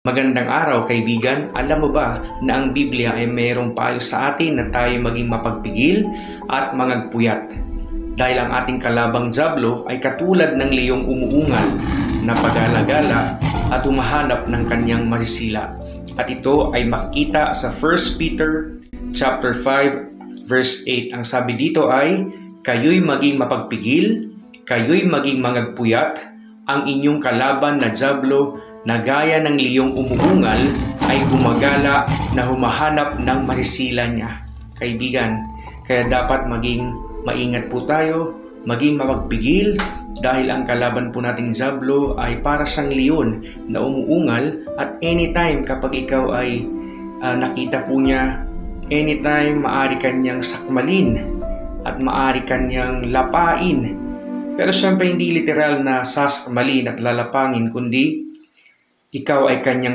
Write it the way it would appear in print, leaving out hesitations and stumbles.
Magandang araw kaibigan. Alam mo ba na ang Biblia ay mayroong payo sa atin na tayo maging mapagpigil at mangagpuyat? Dahil ang ating kalabang Diablo ay katulad ng leyong umuungal na pag-alagala at humahanap ng kanyang masisila. At ito ay makita sa 1 Peter chapter 5 verse 8. Ang sabi dito ay, kayo'y maging mapagpigil, kayo'y maging mangagpuyat, ang inyong kalaban na Diablo na gaya ng leyong umuungal ay gumagala na humahanap ng masisila niya. Kaibigan, kaya dapat maging maingat po tayo, maging mapagpigil dahil ang kalaban po nating Diablo ay para siyang leyon na umuungal at anytime kapag ikaw ay nakita po niya, anytime maaari kanyang sakmalin at maaari kanyang lapain. Pero siyempre hindi literal na sasakmalin at lalapangin kundi ikaw ay kanyang